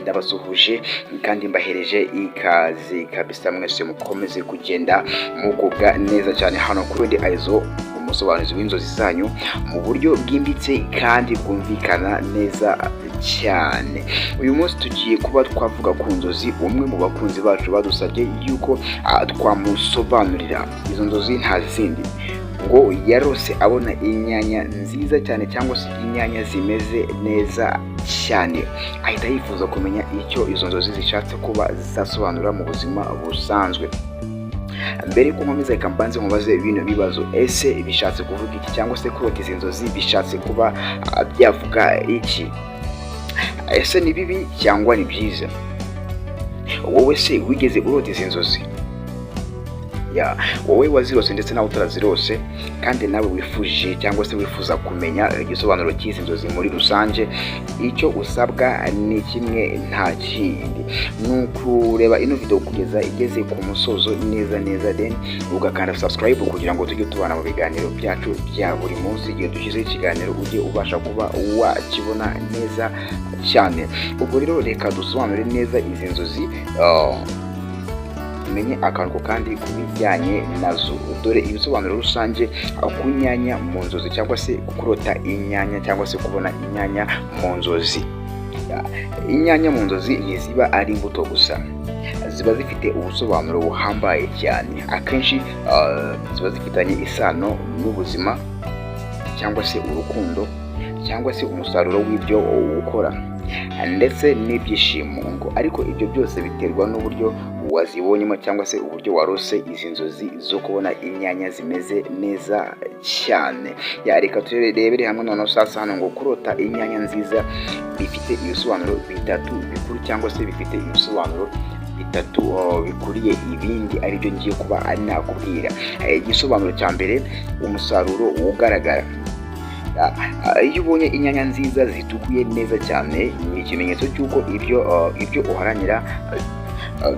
ndabasuhuje kandi mbahereje ikaze kabisa, mwese mukomeze kugenda mugubwa neza cyane hano kuri Aizo, umusobanuzi w'inzozi zanyu mu buryo bwimbitse kandi bwumvikana neza cyane. Uyu munsi tugiye kuba twavuga ku nzozi umwe mu bakunzi bacu badusabye yuko twamusobanurira. Izo nzozi nta zindi ngo yarose abona inyanya nziza cyane cyangwa se inyanya zimeze neza cyane, ahita yifuza kumenya icyo izo nzozi zishatse kuba zasobanura mu buzima busanzwe. Mbere yuko nkomeza reka mbanze nkubaze bino bibazo: ese bishatse kuvuga iki, cyangwa se kurota izi nzozi bishatse kuba byavuga iki? Ese ni bibi cyangwa ni byiza? Wowe se wigeze urota izi nzozi? Wowe wazirose ndetse nawe utarazirose kandi nawe wifuje cyangwa se wifuza kumenya igisobanuro cy'izi nzozi muri rusange, icyo usabwa ni kimwe nta kindi, ni ukureba ino video kugeza igeze ku musozo neza then ugakanda subscribe kugira ngo tujye tubana mu biganiro byacu bya buri munsi. Igihe dushyize ikiganiro ujye ubasha kuba wakibona neza cyane. Ubwo rero reka dusobanure neza izi nzozi, menye akantu kandi ku bijyanye nazo. Dore ibisobanuro rusange ku nyanya mu nzozi, cyangwa se kurota inyanya cyangwa se kubona inyanya mu nzozi. Inyanya mu nzozi ntiziba ari imbuto gusa, ziba zifite ubusobanuro buhambaye cyane. Akenshi ziba zifitanye isano n'ubuzima cyangwa se urukundo cyangwa se umusaruro w'ibyo ukora ndetse n'ibyishimo. Ariko ibyo byose biterwa n'uburyo wazibonyemo cyangwa se uburyo warose izi nzozi zo kubona inyanya zimeze neza cyane. Reka turebere hamwe noneho sasa hano ngo kurota inyanya nziza bifite ibisobanuro bitatu bikuru, cyangwa se bifite ibisobanuro bitatu bikuriye ibindi, aribyo ngiye kuba ari nakubwira. Igisobanuro cya mbere: umusaruro ugaragara. Iyo ubonye inyanya nziza zitukuye neza cyane, ni ikimenyetso cy'uko ibyo uharanira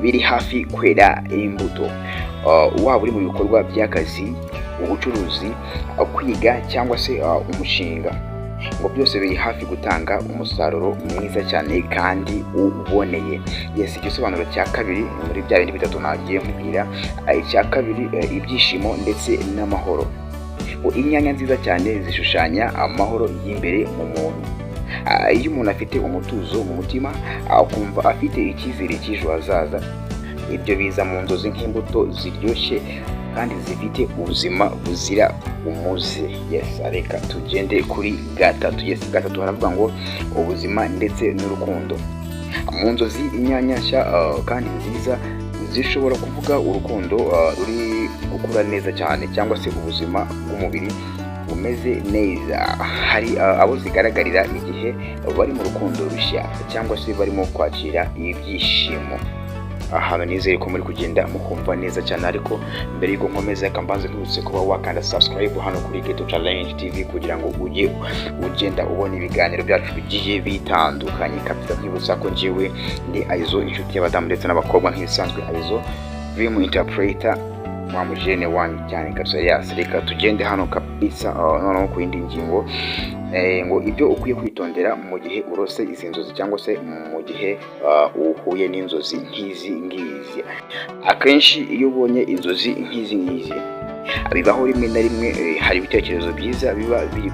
biri hafi kwera imbuto. Waba uri mu bikorwa by'akazi, ubucuruzi, kwiga cyangwa se umushinga, ngo byose biri hafi gutanga umusaruro mwiza cyane kandi uboneye. Igisobanuro cya kabiri muri bya bindi bitatu nagiye nkubwira, icya kabiri ibyishimo ndetse n'amahoro. Inyanya nziza cyane zishushanya amahoro y'imbere mu muntu. Iyo umuntu afite umutuzo mu mutima, akumva afite icyizere cy'ejo hazaza, ibyo biza mu nzozi nk'imbuto ziryoshye kandi zifite ubuzima buzira umuze. Reka tugende kuri gatatu. Gatatu haravuga ngo ubuzima ndetse n'urukundo. Mu nzozi inyanya nshya kandi nziza zishobora kuvuga urukundo ruri gukura neza cyane, cyangwa se ubuzima bw'umubiri bumeze neza. Hari abo zigaragarira igihe bari mu rukundo rushya cyangwa se barimo kwakira ibyishimo. Ahantu nizere ko muri kugenda mukumva neza cyane, ariko mbere y'uko nkomeza kambanze nkubutse kuba wakanda subscribe hano kuri Keto Challenge TV kugira ngo ujye ugenda ubona ibiganiro byacu bigiye bitandukanye. Kapita nkibutsa ko njyewe ndi Aizo, inshuti y'abadamu ndetse n'abakobwa nk'ibisanzwe. Aizo dream interpreter mwamujene wanyu cyane kabisa. Reka tugende hano kabisa noneho ku yindi ngingo, ngo ibyo ukwiye kwitondera mu gihe urose izi nzozi, cyangwa se mu gihe uhuye n'inzozi nk'izi ngizi. Akenshi iyo ubonye inzozi nk'izi ngizi, bibaho rimwe na rimwe hari ibitekerezo byiza biba biri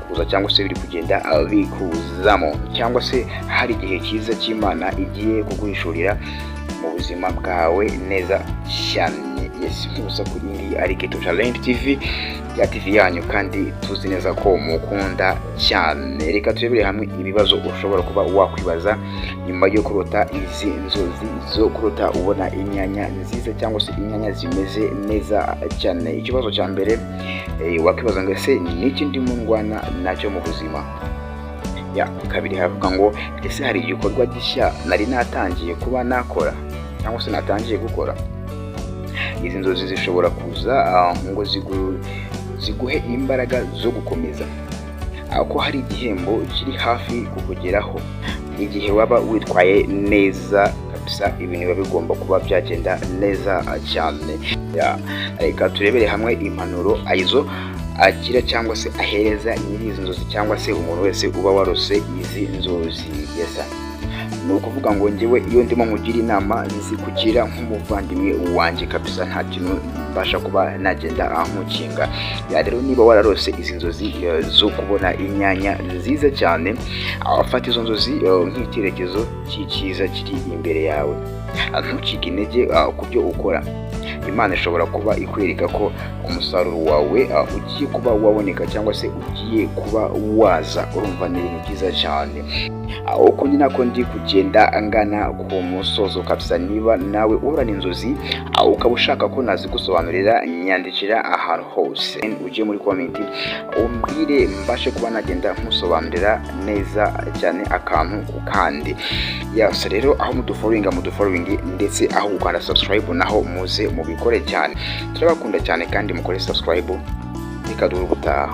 kuza cyangwa se biri kugenda bikuzamo, cyangwa se hari igihe cyiza cy'Imana igiye kuguhishurira mu buzima bwawe neza cyane. Nkibutsa ko iyi ari Keto Challenge TV, ya TV yanyu kandi tuzi neza ko mukunda cyane. Reka turebere hamwe ibibazo ushobora kuba wakwibaza nyuma yo kurota izi nzozi zo kurota ubona inyanya nziza cyangwa se inyanya zimeze neza cyane. Ikibazo cya mbere wakwibaza ngo ese ni iki ndimo ndwana nacyo mu buzima? Kabiri havuga ngo ese hari igikorwa gishya nari natangiye kuba nakora cyangwa se natangiye gukora? Izi nzozi zishobora kuza ngo ziguhe imbaraga zo gukomeza, ko hari igihembo kiri hafi kukugeraho. Igihe waba witwaye neza kabisa, ibintu biba bigomba kuba byagenda neza cyane. Reka turebere hamwe impanuro Aizo agira cyangwa se ahereza nyiri izi nzozi, cyangwa se umuntu wese uba warose izi nzozi. ni ukuvuga ngo njyewe iyo ndimo nkugira inama zikugira nk'umuvandimwe wanjye kabisa, nta kintu mbasha kuba nagenda nkukinga. Rero niba wararose izi nzozi zo kubona inyanya nziza cyane, afata izo nzozi nk'icyerekezo cyiza kiri imbere yawe, ntucike intege ku byo ukora. Imana ishobora kuba ikwereka ko umusaruro wawe ugiye kuba waboneka cyangwa se ugiye kuba waza. Urumva ni ibintu byiza cyane. Uko ni nako ndi kugenda angana ku musozo kabisa. Niba nawe uhorana inzozi ukaba ushaka ko nazigusobanurira, nyandikira ahantu hose, ujye muri comment umbwire mbashe kuba nagenda nkusobanurira neza cyane akantu kandi. Yes, rero aho mudufollowing ndetse aho ukanda subscribe naho muze mubikore cyane. Turabakunda cyane kandi mukore subscribe. Reka duhure ubutaha.